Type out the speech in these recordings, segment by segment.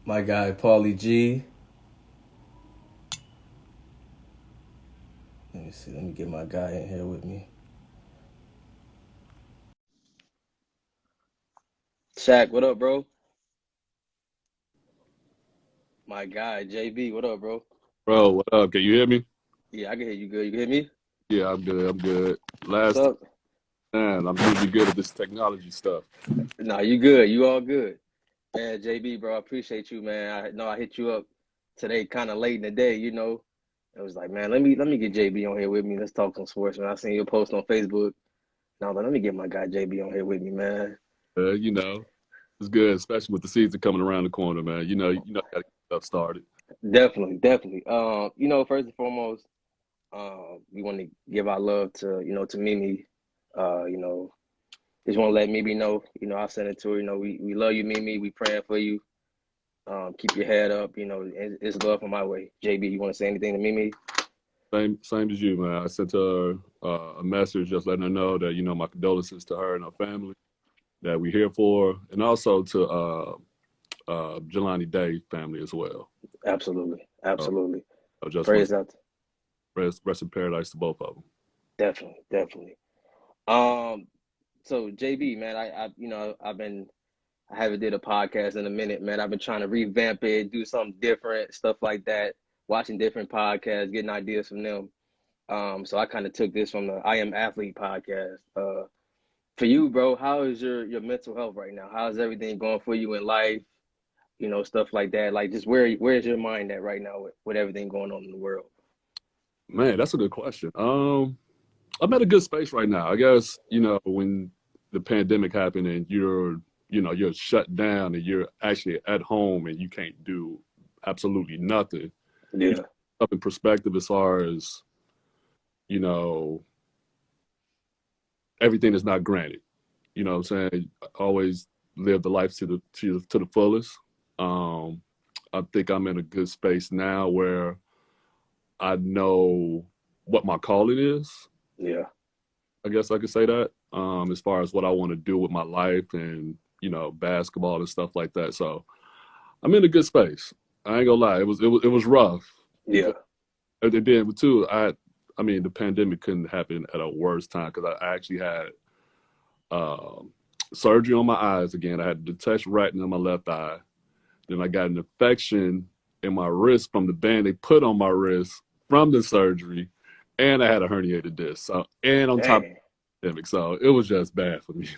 My guy Paulie G. Let me see. Let me get my guy in here with me. Shaq, what up, bro? My guy, JB, what up, bro? Bro, what up? Can you hear me? Yeah, I can hear you good. You can hear me? Yeah, I'm good. I'm good. What's Last up? time, I'm usually good at this technology stuff. Nah, you good. You all good. Man, JB, bro, I appreciate you, man. I know I hit you up today kind of late in the day, you know. I was like, man, let me get JB on here with me. Let's talk some sports, man. I seen your post on Facebook. Now, let me get my guy JB on here with me, man. You know, it's good, especially with the season coming around the corner, man. Got to get stuff started. Definitely, definitely. First and foremost, we want to give our love to, to Mimi. You know, just want to let Mimi know, I sent it to her. We love you, Mimi. We praying for you. Keep your head up. It's love from my way. JB, you want to say anything to Mimi? Same as you, man. I sent her a message just letting her know that my condolences to her and her family that we're here for, and also to Jelani Day family as well. Absolutely, Uh, absolutely. I just want Praise to out. rest in paradise to both of them. Definitely, definitely. Um, so JB, man, I haven't did a podcast in a minute, man. I've been trying to revamp it, do something different, stuff like that. Watching different podcasts, getting ideas from them. So I kind of took this from the I Am Athlete podcast. For you, bro, how is your mental health right now? How's everything going for you in life? Stuff like that. Like, just where's your mind at right now with everything going on in the world? Man, that's a good question. I'm at a good space right now. I guess, when the pandemic happened and you're shut down and you're actually at home and you can't do absolutely nothing, you Yeah, put up in perspective as far as, you know, everything is not granted. You know what I'm saying? Always live the life to the fullest. Um, I think I'm in a good space now where I know what my calling is. yeah, I guess I could say that, as far as what I want to do with my life and, basketball and stuff like that. So I'm in a good space. I ain't gonna lie. It was rough. yeah. And then too, I mean, the pandemic couldn't happen at a worse time because I actually had um, surgery on my eyes again. I had detached retina in my left eye. Then I got an infection in my wrist from the band they put on my wrist from the surgery, and I had a herniated disc. So, and on top Dang. pandemic. So it was just bad for me.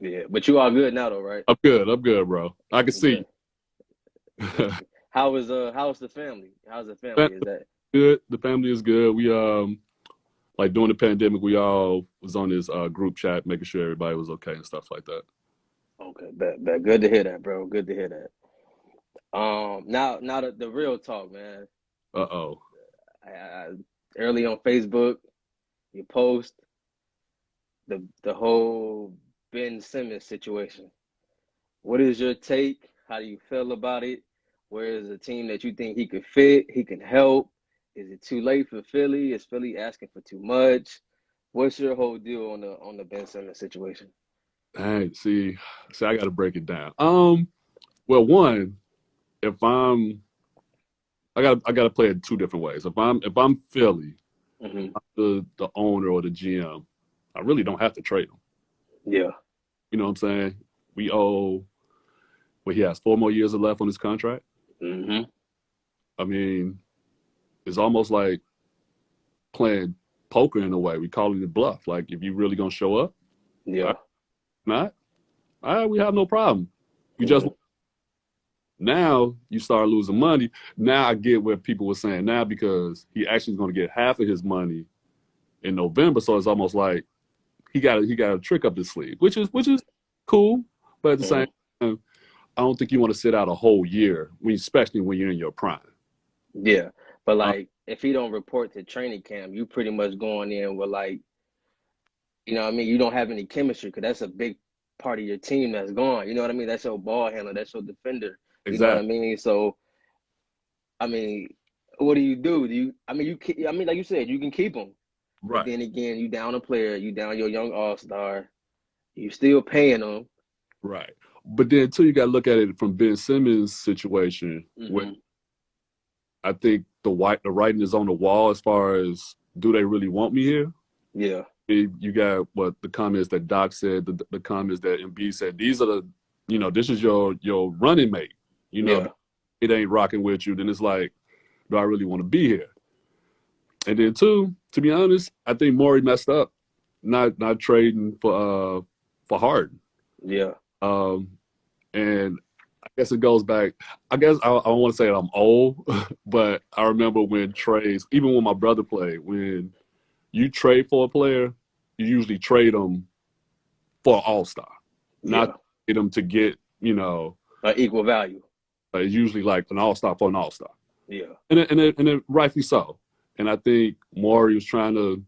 Yeah, but you all good now, though, right? I'm good. I'm good, bro. I can see Okay. you. Definitely. How's the family? How's the family? Is that Good. The family is good. We like during the pandemic, we all was on this group chat, making sure everybody was okay and stuff like that. okay? Bet. Good to hear that, bro. Good to hear that. Now the real talk, man. Uh-oh. I, early on Facebook, you post the whole Ben Simmons situation. What is your take? How do you feel about it? Where is a team that you think he could fit? He can help. Is it too late for Philly? Is Philly asking for too much? What's your whole deal on the Ben Simmons situation? Dang, see, I got to break it down. Well, one, if I got to play it two different ways. If I'm Philly, Hmm. the owner or the GM, I really don't have to trade him. Yeah. You know what I'm saying? We owe, well, he has 4 more years left on his contract. Hmm. I mean, it's almost like playing poker in a way. We calling it bluff. Like, if you really gonna show up, all Yeah. right, not, all right, we have no problem. You just Hmm. now you start losing money. Now I get where people were saying now because he actually is going to get half of his money in November. So it's almost like he got a trick up his sleeve, which is cool. But at the same Hmm. time, I don't think you want to sit out a whole year, especially when you're in your prime. Yeah. But Uh, like, if he don't report to training camp, you pretty much going in with like, what I mean, you don't have any chemistry because that's a big part of your team that's gone. You know what I mean? That's your ball handler. That's your defender. You know what I exactly. mean? So, I mean, what do you do? Do you? I mean, I mean, like you said, you can keep him, but Right. then again, you down a player, you down your young all star. You still paying him. Right. But then too, you got to look at it from Ben Simmons' situation, where I think the writing is on the wall as far as do they really want me here? Yeah. You got what the comments that Doc said, the comments that Embiid said. These are the, this is your running mate. Yeah. It ain't rocking with you. Then it's like, do I really want to be here? And then two, to be honest, I think Morey messed up, not trading for Harden. Yeah. And I guess it goes back. I guess I don't want to say I'm old, but I remember when trades, even when my brother played, when you trade for a player, you usually trade them for an all-star, not trade them to get, equal value. It's usually like an all-star for an all-star. Yeah. And it rightfully so. And I think Morey was trying to,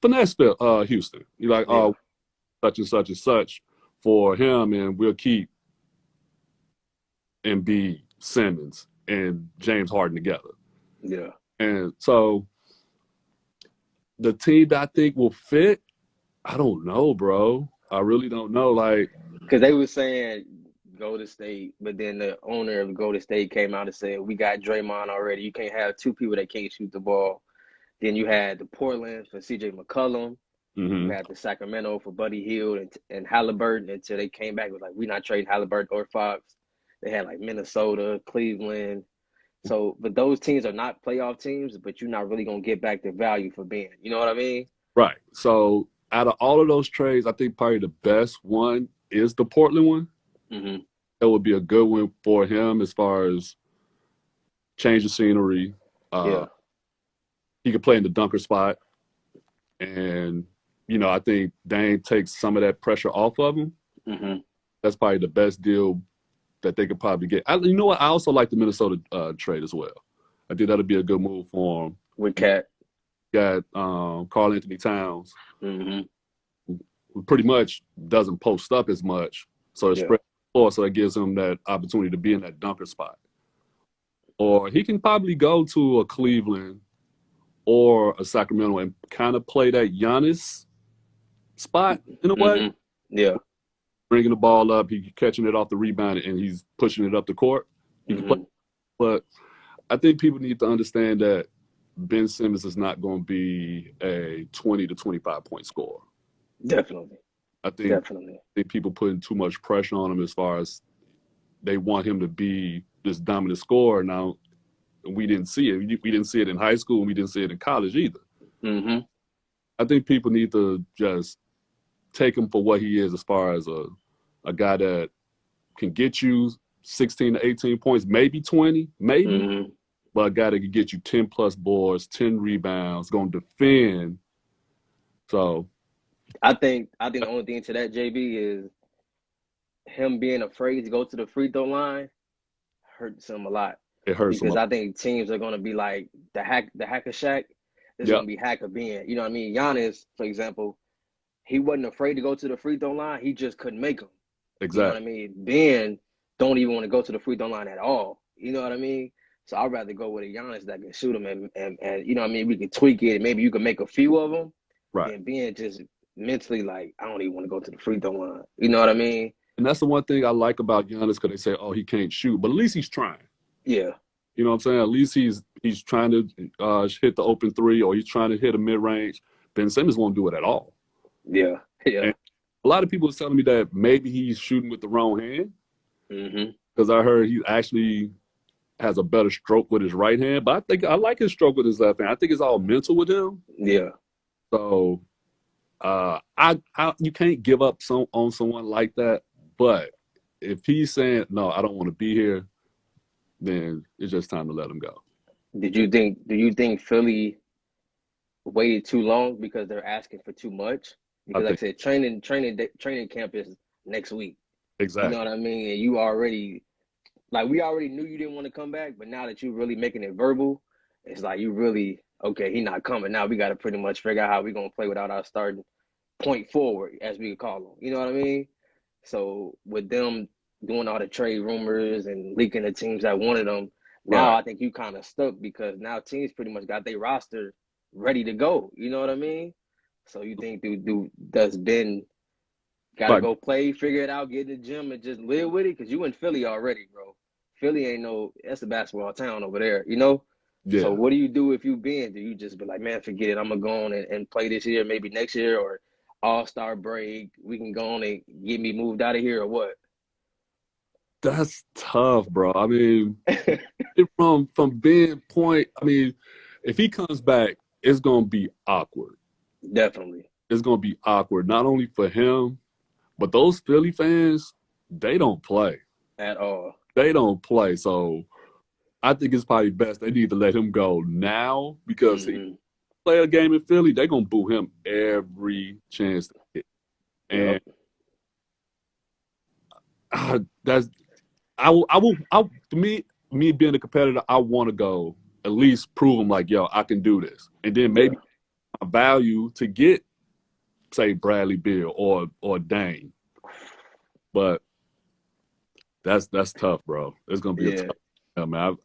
finesse Houston. You're like, oh, such and such and such for him, and we'll keep Embiid, Simmons, and James Harden together. Yeah. And so the team that I think will fit, I don't know, bro. I really don't know. Like, because they were saying Golden State, but then the owner of Golden State came out and said, we got Draymond already. You can't have two people that can't shoot the ball. Then you had the Portland for CJ McCollum. You had the Sacramento for Buddy Hield and Halliburton until they came back with like, we're not trading Halliburton or Fox. They had like Minnesota, Cleveland. So, but those teams are not playoff teams, but you're not really going to get back the value for being. You know what I mean? Right. So out of all of those trades, I think probably the best one is the Portland one. That would be a good one for him as far as change of scenery. He could play in the dunker spot. And, I think Dame takes some of that pressure off of him. That's probably the best deal that they could probably get. You know what? I also like the Minnesota trade as well. I think that'll be a good move for him. With Cat. Got Karl Anthony Towns, who pretty much doesn't post up as much. So it's spread the floor, so it gives him that opportunity to be in that dunker spot. Or he can probably go to a Cleveland or a Sacramento and kind of play that Giannis spot in a way. Yeah. Bringing the ball up, he's catching it off the rebound, and he's pushing it up the court. He can play. But I think people need to understand that Ben Simmons is not going to be a 20 to 25 point scorer. Definitely. I think people putting too much pressure on him as far as they want him to be this dominant scorer. Now, we didn't see it. We didn't see it in high school, and we didn't see it in college either. I think people need to just take him for what he is as far as a guy that can get you 16 to 18 points, maybe 20, maybe. But a guy that can get you 10-plus boards, 10 rebounds, going to defend. So I think the only thing to that, JB, is him being afraid to go to the free throw line hurts him a lot. It hurts him. Because I think teams are going to be like the Hacker Shack. There's going to be Hacker Ben. You know what I mean? Giannis, for example, he wasn't afraid to go to the free throw line. He just couldn't make them. Exactly. You know what I mean? Ben don't even want to go to the free throw line at all. You know what I mean? So I'd rather go with a Giannis that can shoot him and you know what I mean? We can tweak it and maybe you can make a few of them. Right. And being just mentally like, I don't even want to go to the free throw line. You know what I mean? And that's the one thing I like about Giannis, because they say, oh, he can't shoot. But at least he's trying. Yeah. You know what I'm saying? At least he's trying to hit the open three, or he's trying to hit a mid-range. Ben Simmons won't do it at all. Yeah. And a lot of people are telling me that maybe he's shooting with the wrong hand. Because I heard he actually has a better stroke with his right hand. But I like his stroke with his left hand. I think it's all mental with him. Yeah. So you can't give up on someone like that. But if he's saying, no, I don't want to be here, then it's just time to let him go. Do you think Philly waited too long because they're asking for too much? Because like I said, training camp is next week. Exactly. You know what I mean? And you already, like, we already knew you didn't want to come back, but now that you're really making it verbal, it's like you really, okay, he's not coming. Now we got to pretty much figure out how we're going to play without our starting point forward, as we could call them. You know what I mean? So with them doing all the trade rumors and leaking the teams that wanted them, now I think you kind of stuck because now teams pretty much got their roster ready to go. You know what I mean? So you think does Ben Gotta go play, figure it out, get in the gym, and just live with it. Cause you in Philly already, bro. Philly ain't that's a basketball town over there, you know. Yeah. So what do you do if you been? Do you just be like, man, forget it, I'm gonna go on and play this year, maybe next year, or All-Star break, we can go on and get me moved out of here, or what? That's tough, bro. I mean, from being point, I mean, if he comes back, it's gonna be awkward. Definitely. It's gonna be awkward, not only for him, but those Philly fans, they don't play at all. They don't play. So I think it's probably best they need to let him go now, because he play a game in Philly, they're gonna boo him every chance they get. And that's to me being a competitor, I want to go at least prove him like, yo, I can do this, and then maybe a value to get, say, Bradley Beal or Dame. But that's tough, bro. It's gonna be a tough. Yeah, man.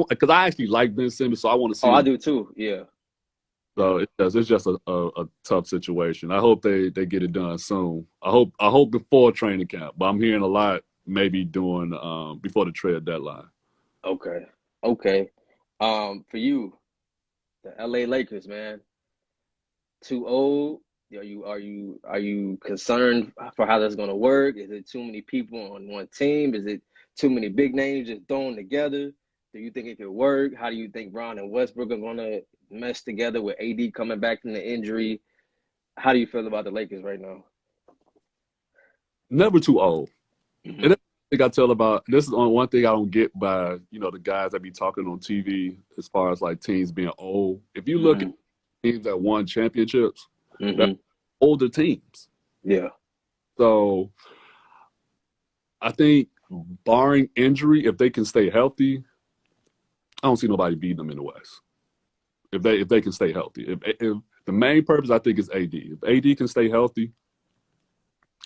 Because I actually like Ben Simmons, so I want to see. Oh, I do too. Yeah. So it's just a tough situation. I hope they get it done soon. I hope before training camp, but I'm hearing a lot maybe doing before the trade deadline. Okay. For you, the LA Lakers, man, too old? Are you concerned for how that's gonna work? Is it too many people on one team? Is it too many big names just thrown together? Do you think it could work? How do you think Brown and Westbrook are gonna mesh together with AD coming back from the injury? How do you feel about the Lakers right now? Never too old. And I think I tell about this is on one thing I don't get by the guys that be talking on TV as far as like teams being old. If you look at teams that won championships, they're older teams. Yeah. So I think barring injury, if they can stay healthy, I don't see nobody beating them in the West. If they can stay healthy. If the main purpose, I think, is AD. If AD can stay healthy,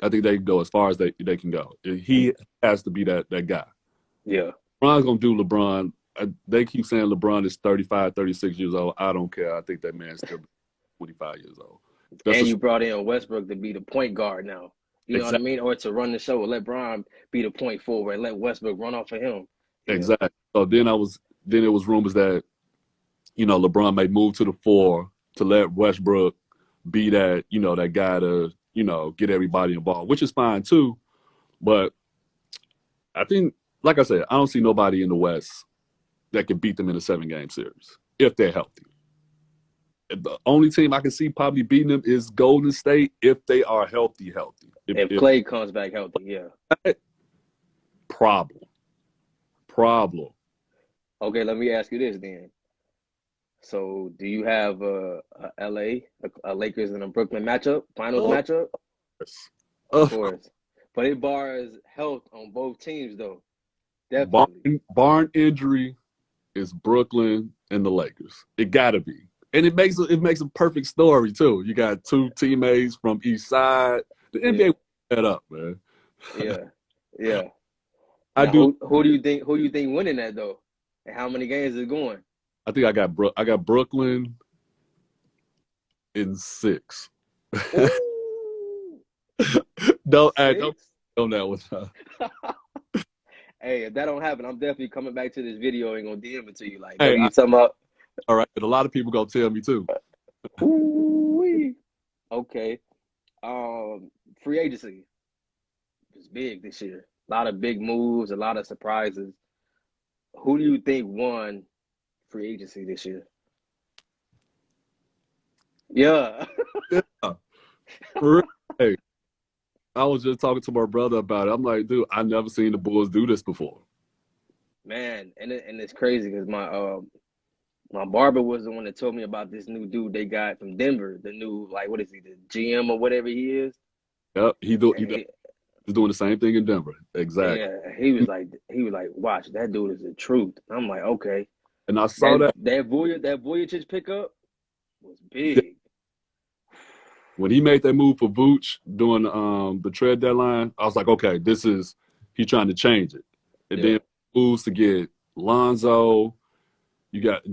I think they can go as far as they can go. He has to be that guy. Yeah. LeBron's going to do LeBron. They keep saying LeBron is 35, 36 years old. I don't care. I think that man's still 25 years old. You brought in Westbrook to be the point guard now. You know what I mean? Or to run the show. Let Bron be the point forward and let Westbrook run off of him. Yeah. Exactly. So then it was rumors that, LeBron may move to the 4 to let Westbrook be that, that guy to, get everybody involved, which is fine too. But I think, like I said, I don't see nobody in the West that can beat them in a 7-game series if they're healthy. The only team I can see probably beating them is Golden State if they are healthy. If Clay comes back healthy, yeah. Problem. Okay, let me ask you this then. So, do you have a Lakers and a Brooklyn finals matchup? Of course. But it bars health on both teams, though. Definitely. Barring injury is Brooklyn and the Lakers. It gotta be. And it makes a perfect story too. You got two teammates from each side. The NBA set up, man. Yeah. Who do you think winning that though? And how many games is it going? I think I got Brooklyn in 6. Don't on that one. Hey, if that don't happen, I'm definitely coming back to this video and gonna DM it to you. Like, hey, you talking about? All right, but a lot of people gonna tell me too. Okay. Free agency was big this year. A lot of big moves, a lot of surprises. Who do you think won free agency this year? Yeah. Hey, I was just talking to my brother about it. I'm like, dude, I never seen the Bulls do this before. Man, and it's crazy because my barber was the one that told me about this new dude they got from Denver. The new, like, what is he, the GM or whatever he is? Yep, he's doing the same thing in Denver. Exactly. Yeah, he was like, watch, that dude is the truth. I'm like, okay. And I saw that Vujicic pickup was big. When he made that move for Vooch during the trade deadline, I was like, okay, he's trying to change it. And then moves to get Lonzo. You get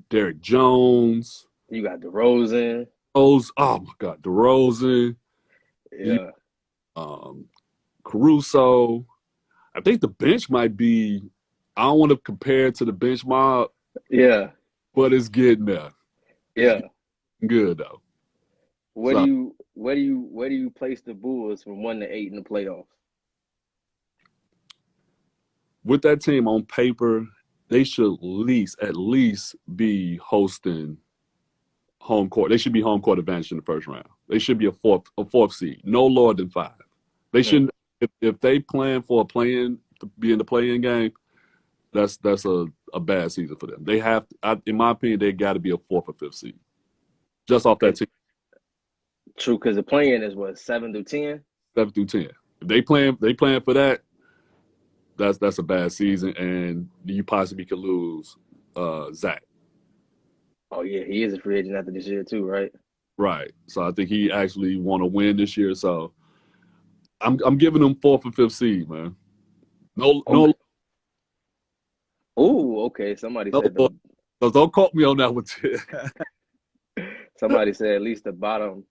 Derek Jones. You got DeRozan. Oh my God, DeRozan. Yeah. Um, Caruso. I think the bench might be. I don't want to compare it to the bench mob, Yeah. but it's getting there. It's Yeah. getting good though. Where do So you where do you place the Bulls from 1 to 8 in the playoffs? with that team on paper, they should at least be hosting home court. They should be home court advantage in the first round. They should be a fourth seed, no lower than 5. They Mm. shouldn't. If they plan for a play-in to be in the play-in game, that's a bad season for them. They have, in my opinion, they got to be a 4th or 5th seed just off that team, True, because the play-in is what, 7 through 10? 7 through 10. If they plan for that, that's a bad season, and you possibly could lose Zach. Oh yeah, he is a free agent after this year too, right? Right. So I think he actually want to win this year. So I'm giving him 4th or 5th seed, man. No, Okay. no, Oh, okay. Somebody no. said the Don't quote me on that one. somebody said at least the bottom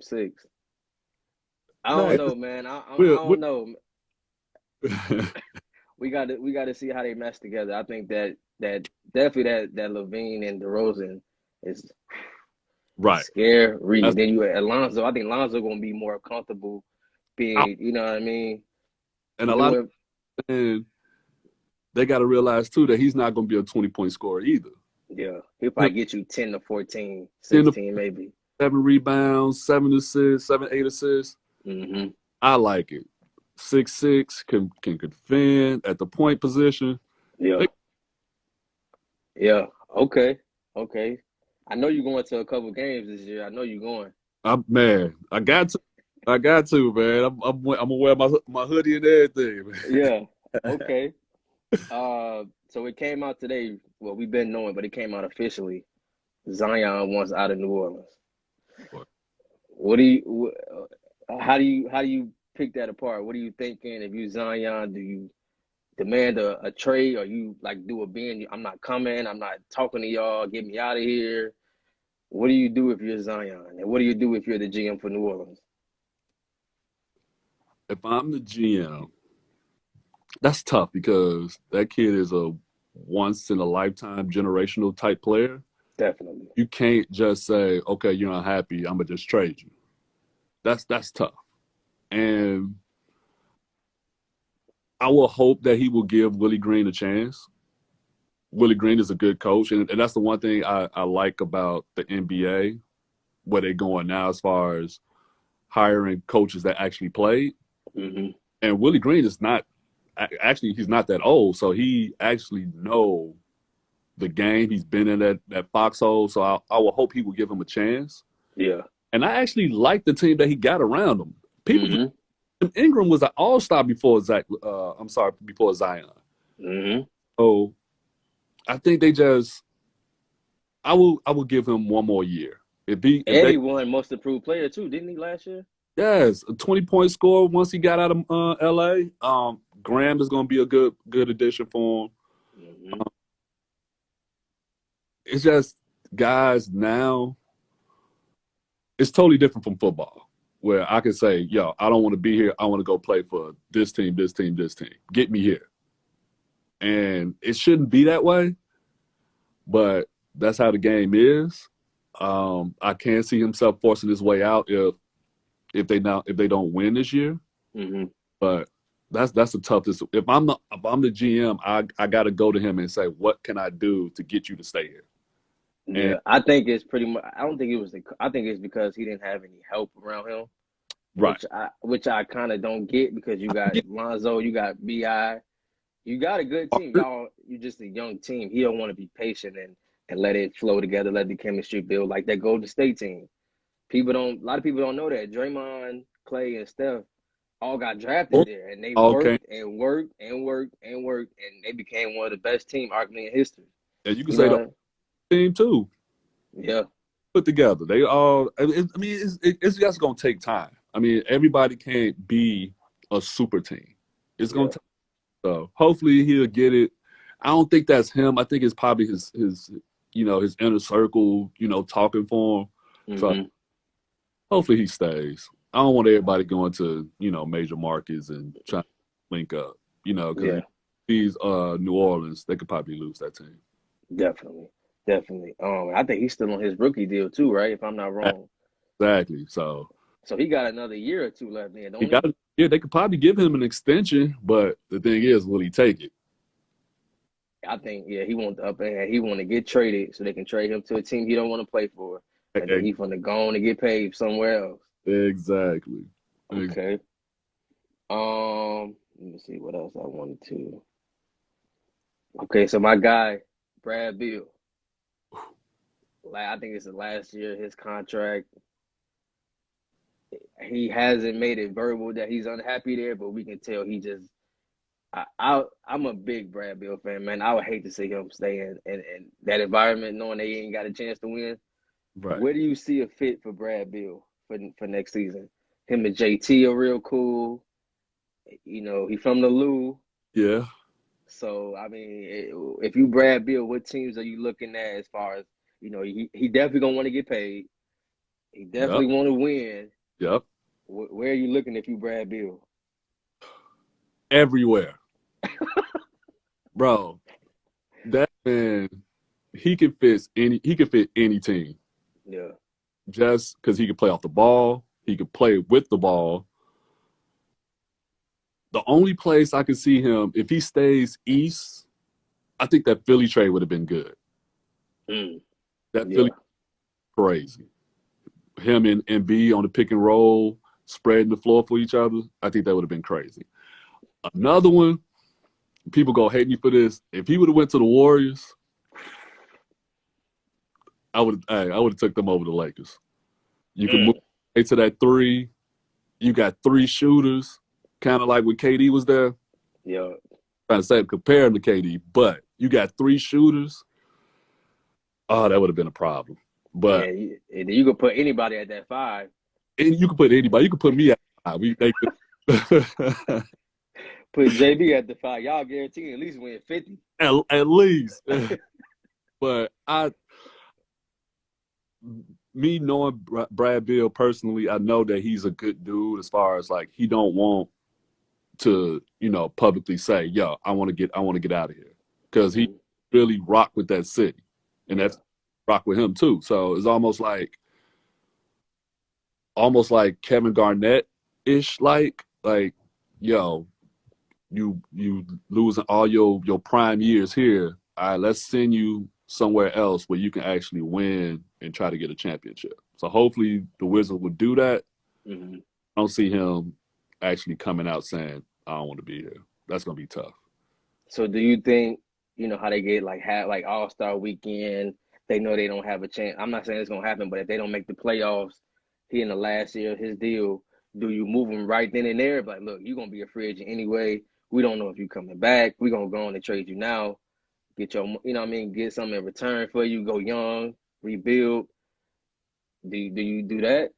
6. I don't Man, know, man. I we'll, don't know. We got to see how they mesh together. I think that definitely that Levine and DeRozan is right. scary. That's, Then you had Alonzo. I think Alonzo gonna be more comfortable out. being, you know what I mean, And a lot of doing. and they got to realize too that he's not going to be a 20-point scorer either. Yeah, he'll He'll probably get you 10 to 14, 10 to 16 maybe. 7 rebounds, 7 assists, 7, 8 assists. Hmm. I like it. 6'6", can defend at the point position. Yeah, They, yeah. Okay, okay. I know you're going to a couple games this year. I know you're going. man, I got to, man. I'm gonna wear my hoodie and everything, man. Yeah. Okay. So it came out today. Well, we've been knowing, but it came out officially. Zion wants out of New Orleans. What do you? How do you pick that apart? What are you thinking? If you Zion, do you demand a trade, or you like do a being? I'm not coming. I'm not talking to y'all. Get me out of here. What do you do if you're Zion, and what do you do if you're the GM for New Orleans? If I'm the GM, that's tough because that kid is a once in a lifetime generational type player. Definitely. You can't just say, okay, you're unhappy, I'm gonna just trade you. That's tough. And I will hope that he will give Willie Green a chance. Willie Green is a good coach, and that's the one thing I like about the NBA, where they're going now as far as hiring coaches that actually played. Hmm. And Willie Green is not actually he's not that old, so he actually know the game. He's been in that foxhole, so I will hope he will give him a chance. Yeah. And I actually like the team that he got around him. People, Hmm. Ingram was an all-star before before Zion. Hmm. So I think I will give him one more year. If And they he won Most Improved Player too, didn't he last year? yes, a 20-point score once he got out of LA. Graham is going to be a good addition for him. Hmm. It's just guys now. It's totally different from football, where I can say, "Yo, I don't want to be here. I want to go play for this team, this team, this team. Get me here." And it shouldn't be that way, but that's how the game is. I can't see himself forcing his way out if they don't win this year. Hmm. But that's the toughest. If I'm the GM, I got to go to him and say, what can I do to get you to stay here? And Yeah, I think it's pretty much. I don't think it was. I think it's because he didn't have any help around him, right, which I kind of don't get because you got yeah, Lonzo, you got Bi, you got a good team. Y'all, you just a young team. He don't want to be patient and let it flow together, let the chemistry build like that Golden State team. A lot of people don't know that Draymond, Clay, and Steph all got drafted there, and they okay. worked and worked and worked and worked, and they became one of the best team arguably in history. And you can You say the know, team too yeah, put together. They all. It's just gonna take time. I mean, everybody can't be a super team. It's gonna yeah. take. So hopefully he'll get it. I don't think that's him. I think it's probably his his inner circle talking for him. So Hmm. hopefully he stays. I don't want everybody going to, major markets and trying to link up, because Yeah, these New Orleans, they could probably lose that team. definitely, definitely. I think he's still on his rookie deal too, right? If I'm not wrong. Exactly. So So he got another year or two left there, he don't he? got, yeah, they could probably give him an extension, but the thing is, will he take it? I think yeah, he want the upper hand. He want to get traded so they can trade him to a team he don't want to play for, and then E- he's gonna go on and get paid somewhere else. Exactly. Okay. Let me see what else I wanted to. Okay, so my guy Brad Beal. Like I think it's the last year of his contract. He hasn't made it verbal that he's unhappy there, but we can tell he just. I'm a big Brad Beal fan, man. I would hate to see him stay in that environment, knowing they ain't got a chance to win. Right. Where do you see a fit for Brad Beal for next season? Him and JT are real cool. He from the Lou. Yeah. So I mean, if you Brad Beal, what teams are you looking at as far as he definitely gonna want to get paid. He Yep. definitely want to win. Yep. Where are you looking if you Brad Beal? Everywhere. Bro, that man, he can fit any team. Yeah. Just because he can play off the ball, he can play with the ball. The only place I could see him, if he stays east, I think that Philly trade would have been good. That Yeah. Philly crazy. Him and B on the pick and roll, spreading the floor for each other. I think that would have been crazy. Another one, people go hate me for this. If he would have went to the Warriors, I would have took them over the Lakers. You can move to that three. You got three shooters, kind of like when KD was there. Yeah. Trying to say compare him to KD, but you got three shooters. Oh, that would have been a problem. But You could put anybody at that 5. and you could put anybody. You could put me at 5. They could. Put JB at the 5. Y'all guarantee at least win 50. At least. But me knowing Brad Beal personally, I know that he's a good dude as far as like he don't want to, publicly say, yo, I want to get out of here. Because he really rock with that city. And that's rock with him too. So it's almost like Kevin Garnett-ish, like, yo, you losing all your prime years here. All right, let's send you somewhere else where you can actually win and try to get a championship. So hopefully the Wizards would do that. Mm-hmm. I don't see him actually coming out saying, I don't want to be here. That's going to be tough. So do you think, how they get have All-Star weekend, they know they don't have a chance. I'm not saying it's going to happen, but if they don't make the playoffs, he in the last year of his deal, do you move him right then and there? Like, look, you're going to be a free agent anyway. We don't know if you're coming back. We're going to go on and trade you now. Get your, get something in return for you. Go young, rebuild. Do you do that?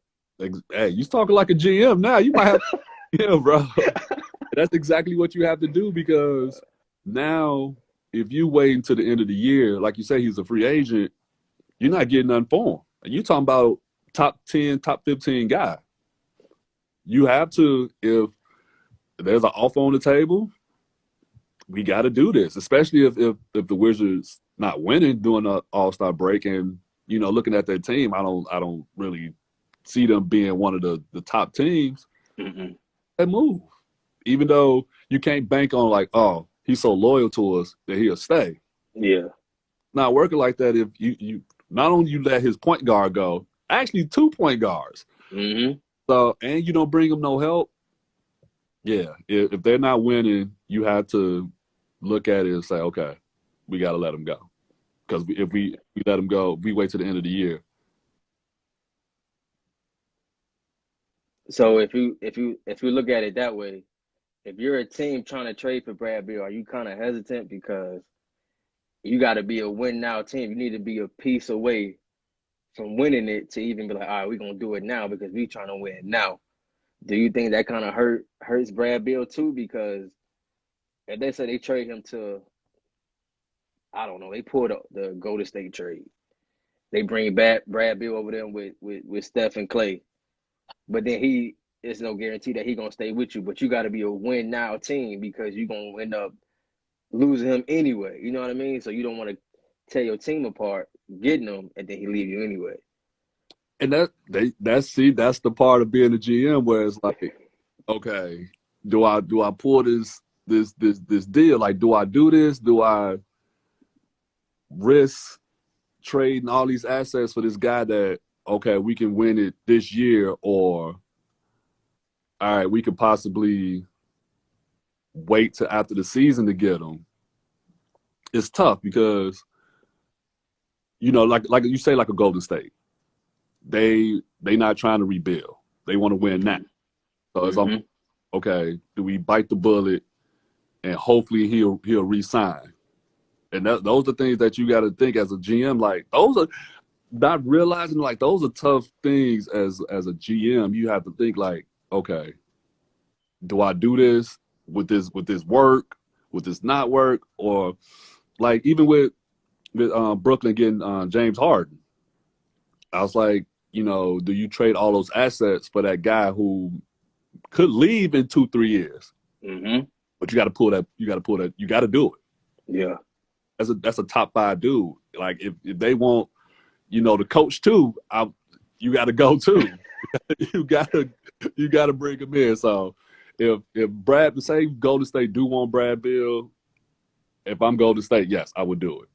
Hey, you talking like a GM now. You might have, yeah, bro. That's exactly what you have to do because now if you wait until the end of the year, like you say, he's a free agent, you're not getting nothing for him. And you talking about top 10, top 15 guy. You have to, if there's an offer on the table, we got to do this, especially if the Wizards not winning during the All-Star break and, looking at their team, I don't really see them being one of the top teams. Mm-mm. That move. Even though you can't bank on like, oh, he's so loyal to us that he'll stay. Yeah. Not working like that if you not only you let his point guard go, actually 2 point guards. Mm-hmm. So and you don't bring him no help. Yeah, if they're not winning, you have to look at it and say, okay, we got to let him go. Because if we let him go, we wait to the end of the year. So if you look at it that way, if you're a team trying to trade for Brad Beal, are you kind of hesitant because you got to be a win now team? You need to be a piece away from winning it to even be like, all right, we're gonna do it now because we trying to win now. Do you think that kind of hurts Brad Beal too? Because if they say they trade him to, I don't know, they pulled the Golden State trade. They bring back Brad Beal over there with Steph and Clay, but then he it's no guarantee that he gonna stay with you. But you got to be a win now team because you're gonna end up losing him anyway. You know what I mean? So you don't want to tear your team apart, getting him, and then he leave you anyway. And that's the part of being a GM where it's like, okay, do I pull this deal? Like, do I do this? Do I risk trading all these assets for this guy that, okay, we can win it this year, or all right, we could possibly wait till after the season to get him? It's tough because, you know, like you say, like a Golden State, they not trying to rebuild. They want to win now. So it's almost, okay, do we bite the bullet and hopefully he'll re-sign? And those are things that you got to think as a GM. Like, those are not realizing, like, those are tough things as a GM. You have to think like, okay, do I do this? With this work? With this not work? Or like even with Brooklyn getting James Harden, I was like, you know, do you trade all those assets for that guy who could leave in 2-3 years? But you got to pull that. You got to do it. Yeah. That's a top 5 dude. Like if they want, you know, the coach too, you got to go too. you got to bring him in. So if Brad, say Golden State do want Brad Beal, if I'm Golden State, yes, I would do it.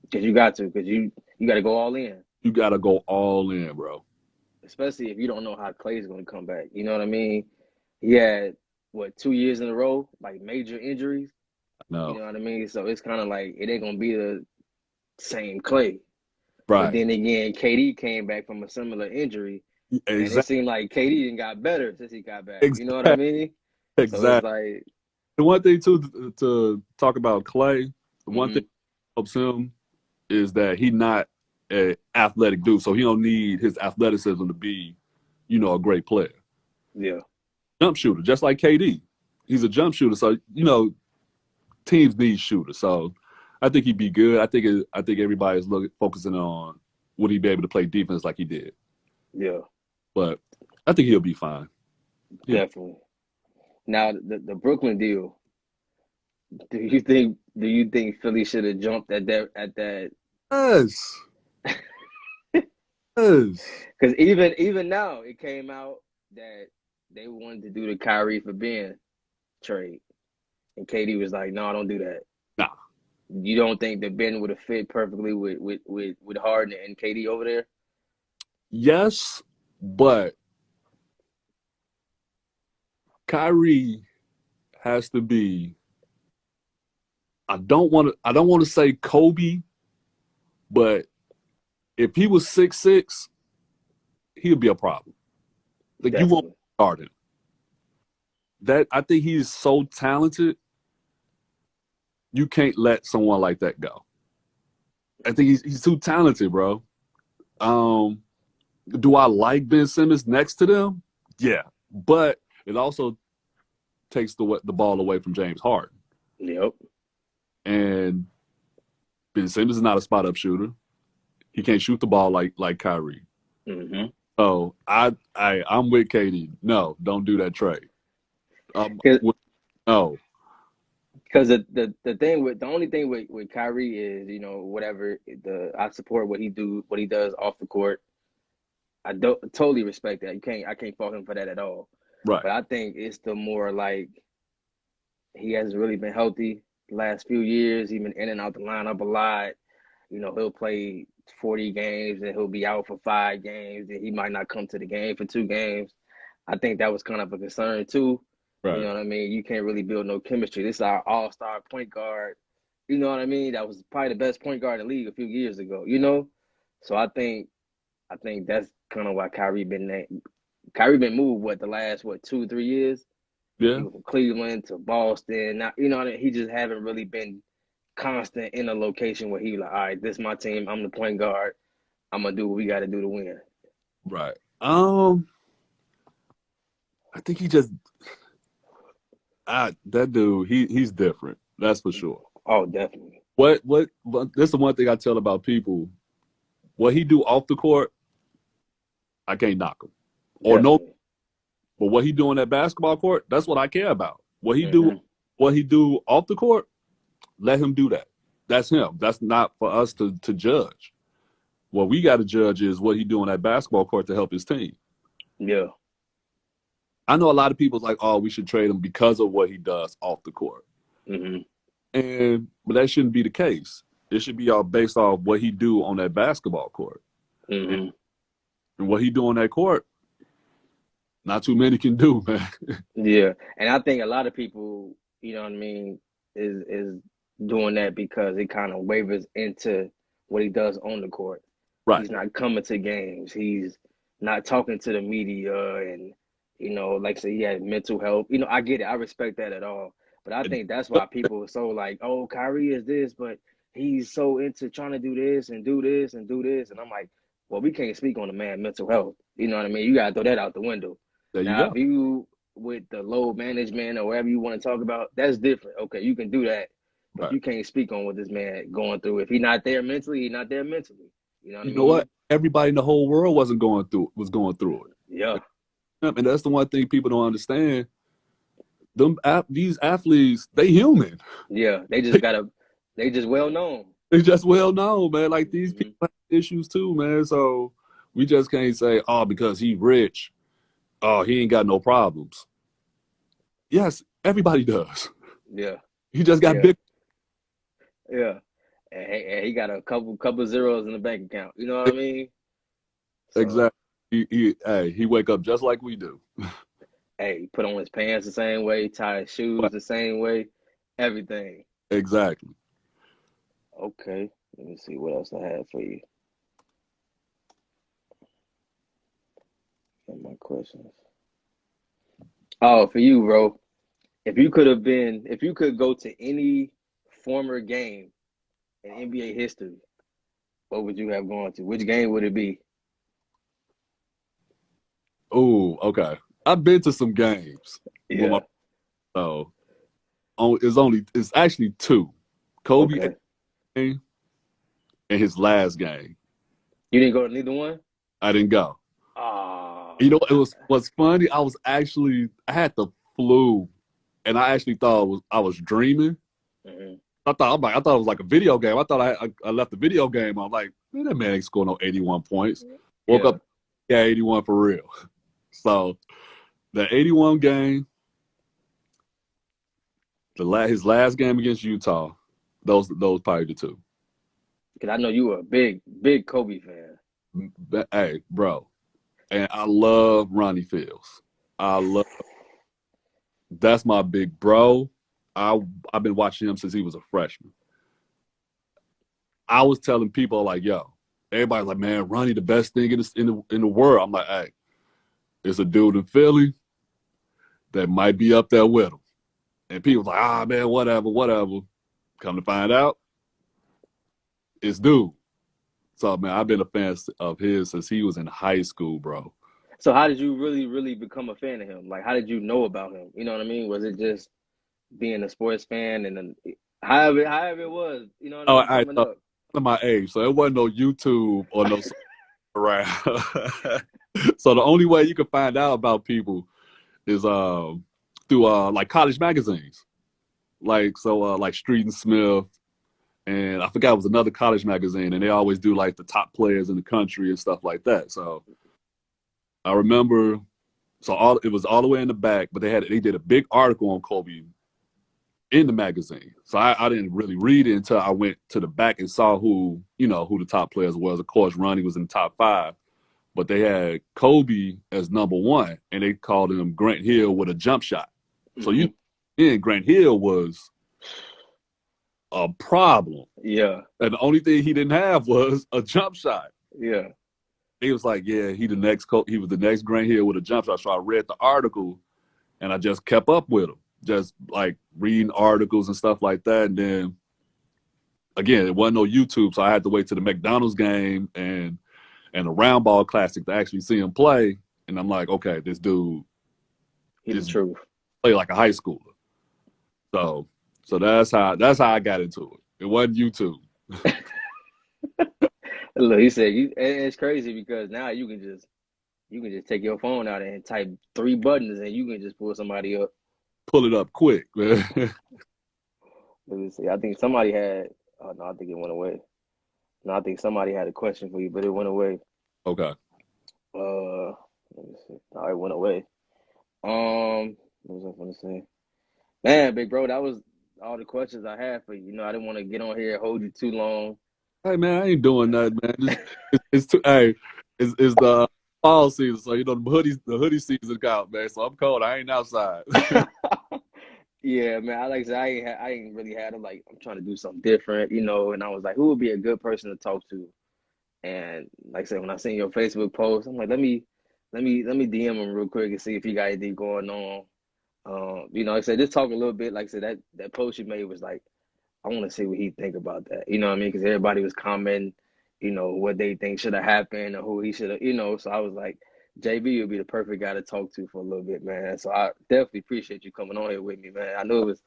Because you got to, because you got to go all in. You got to go all in, bro. Especially if you don't know how Clay's going to come back. You know what I mean? He had, 2 years in a row, like major injuries? No. You know what I mean? So it's kind of like it ain't going to be the same Clay. Right. But then again, KD came back from a similar injury. Exactly. And it seemed like KD didn't got better since he got back. You know what I mean? Exactly. So it's like, the one thing too to talk about Clay, the one thing that helps him is that he's not an athletic dude, so he don't need his athleticism to be, you know, a great player. Yeah. Jump shooter, just like KD. He's a jump shooter, so you know, teams need shooters. So I think he'd be good. I think everybody's focusing on would he be able to play defense like he did. Yeah. But I think he'll be fine. Yeah. Definitely. Now the Brooklyn deal. Do you think Philly should have jumped at that? Yes. Yes. Because even now it came out that they wanted to do the Kyrie for Ben trade, and KD was like, "No, don't do that." Nah. You don't think that Ben would have fit perfectly with Harden and KD over there? Yes, but Kyrie has to be. I don't want to say Kobe, but if he was 6'6", he'd be a problem. Like, Definitely. you won't guard him. That, I think he's so talented. You can't let someone like that go. I think he's too talented, bro. Do I like Ben Simmons next to them? Yeah, but it also takes the ball away from James Harden. Yep. And Ben Simmons is not a spot-up shooter. He can't shoot the ball like Kyrie. So I'm with KD. No, don't do that trade. No. Because the only thing with Kyrie is, you know, whatever I support what he does off the court. I don't totally respect that. I can't fault him for that at all. Right. But I think it's the more like he hasn't really been healthy the last few years. He's been in and out the lineup a lot. You know, he'll play 40 games and he'll be out for 5 games, and he might not come to the game for 2 games. I think that was kind of a concern too. Right. You know what I mean? You can't really build no chemistry. This is our all-star point guard. You know what I mean? That was probably the best point guard in the league a few years ago, you know? So I think that's kind of why Kyrie been moved, the last 2-3 years? Yeah. From Cleveland to Boston. Now, you know, he just haven't really been constant in a location where he like, all right, this is my team. I'm the point guard. I'm going to do what we got to do to win. Right. I think he just that dude, he's different. That's for sure. Oh, definitely. But that's the one thing I tell about people. What he do off the court, I can't knock him. Or definitely. But what he do on that basketball court, that's what I care about. What he Mm-hmm. do off the court, let him do that. That's him. That's not for us to judge. What we got to judge is what he do on that basketball court to help his team. Yeah. I know a lot of people's like, oh, we should trade him because of what he does off the court. Mm-hmm. But that shouldn't be the case. It should be all based off what he do on that basketball court. Mm-hmm. And what he do on that court, not too many can do, man. Yeah. And I think a lot of people, you know what I mean, is doing that because it kind of wavers into what he does on the court. Right. He's not coming to games. He's not talking to the media, and like I said, he had mental health. I get it. I respect that at all. But I think that's why people are so like, oh, Kyrie is this, but he's so into trying to do this and do this and do this. And I'm like, well, we can't speak on the man's mental health. You know what I mean? You gotta throw that out the window. There you Now, go. if you with the load management or whatever you want to talk about, that's different. Okay, you can do that. But Right. you can't speak on what this man going through. If he's not there mentally, he's not there mentally. You know what I mean? You know what? Everybody in the whole world was going through it. Yeah. And that's the one thing people don't understand. These athletes, they human. Yeah. They just well known. They just well known, man. Like these Mhm. people have issues too, man. So we just can't say, oh, because he's rich, oh, he ain't got no problems. Yes, everybody does. Yeah. He just got Yeah. big. Yeah. And he got a couple zeros in the bank account. You know what I mean? So, Exactly. He wake up just like we do. hey, put on his pants the same way, tie his shoes the same way, everything. Exactly. Okay. Let me see what else I have for you. Get my questions. Oh, for you, bro. If you could go to any former game in NBA history, what would you have gone to? Which game would it be? Oh, okay. I've been to some games. Yeah. It's actually two. Kobe Okay. game and his last game. You didn't go to neither one? I didn't go. Oh. You know, what's funny. I had the flu, and I actually thought I was dreaming. Mhm. I thought it was like a video game. I thought I left the video game. I'm like, man, that man ain't scoring no 81 points. Woke up, yeah, 81 for real. So the 81 game, his last game against Utah, those probably the two. Because I know you were a big Kobe fan. Hey, bro, and I love Ronnie Fields. That's my big bro. I've been watching him since he was a freshman. I was telling people like, yo, everybody's like, man, Ronnie the best thing in the world. I'm like, hey, it's a dude in Philly that might be up there with him. And people like, man, whatever. Come to find out, it's dude. So, man, I've been a fan of his since he was in high school, bro. So how did you really, really become a fan of him? Like, how did you know about him? You know what I mean? Was it just being a sports fan and then however it was, you know what I mean? Coming up. My age, so it wasn't no YouTube or no around. So the only way you can find out about people is through like college magazines, like Street and Smith, and I forgot it was another college magazine, and they always do like the top players in the country and stuff like that. So I remember, it was all the way in the back, but they did a big article on Kobe in the magazine. So I didn't really read it until I went to the back and saw who the top players was. Of course, Ronnie was in the top 5, but they had Kobe as number 1, and they called him Grant Hill with a jump shot. So Grant Hill was a problem. Yeah. And the only thing he didn't have was a jump shot. Yeah. He was like, yeah, he was the next Grant Hill with a jump shot. So I read the article, and I just kept up with him. Just like reading articles and stuff like that. And then again, it wasn't no YouTube, so I had to wait to the McDonald's game and the Round Ball Classic to actually see him play. And I'm like, okay, this dude He's the truth. Play like a high schooler. So that's how I got into it. It wasn't YouTube. Look, he said it's crazy because now you can you can just take your phone out and type 3 buttons, and you can just pull somebody up. Pull it up quick, man. Let me see. I think somebody had. Oh no, I think it went away. No, I think somebody had a question for you, but it went away. Okay. Let me see. No, it went away. What was I going to say? Man, big bro, that was all the questions I had for you. You know, I didn't want to get on here and hold you too long. Hey man, I ain't doing nothing, man. It's too. Hey, it's the fall season, so you know the hoodie season out, man. So I'm cold. I ain't outside. Yeah, man. Like I said, I ain't really had them. Like, I'm trying to do something different, you know. And I was like, who would be a good person to talk to? And like I said, when I seen your Facebook post, I'm like, let me DM him real quick and see if he got anything going on. You know, like I said, just talk a little bit. Like I said, that post you made was like, I want to see what he think about that. You know what I mean? Because everybody was commenting, you know, what they think should have happened or who he should have, you know. So I was like, JB would be the perfect guy to talk to for a little bit, man. So I definitely appreciate you coming on here with me, man. I know it was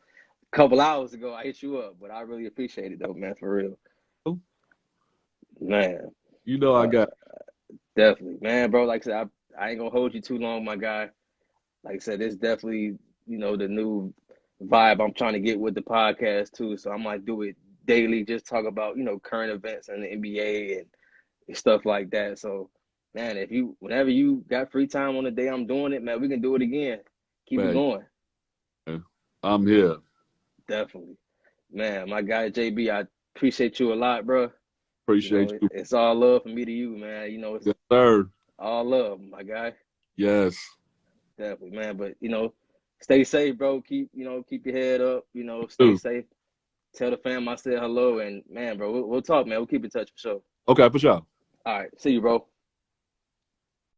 a couple hours ago I hit you up, but I really appreciate it though, man, for real. Man, You know I uh, got. definitely, man, bro. Like I said, I ain't gonna hold you too long, my guy. Like I said, it's definitely, you know, the new vibe I'm trying to get with the podcast too. So I might do it daily, just talk about, you know, current events in the NBA and stuff like that. So, man, whenever you got free time on the day I'm doing it, man, we can do it again. Keep it Man, going. I'm here. Definitely. Man, my guy JB, I appreciate you a lot, bro. You Appreciate know, you. it's all love from me to you, man. You know, it's Yes, sir. all love, my guy. Yes. Definitely, man. But, you know, stay safe, bro. Keep your head up, you know, stay Too. safe. Tell the fam I said hello, and man, bro, we'll talk, man. We'll keep in touch for sure. Okay, for sure. All right, see you, bro.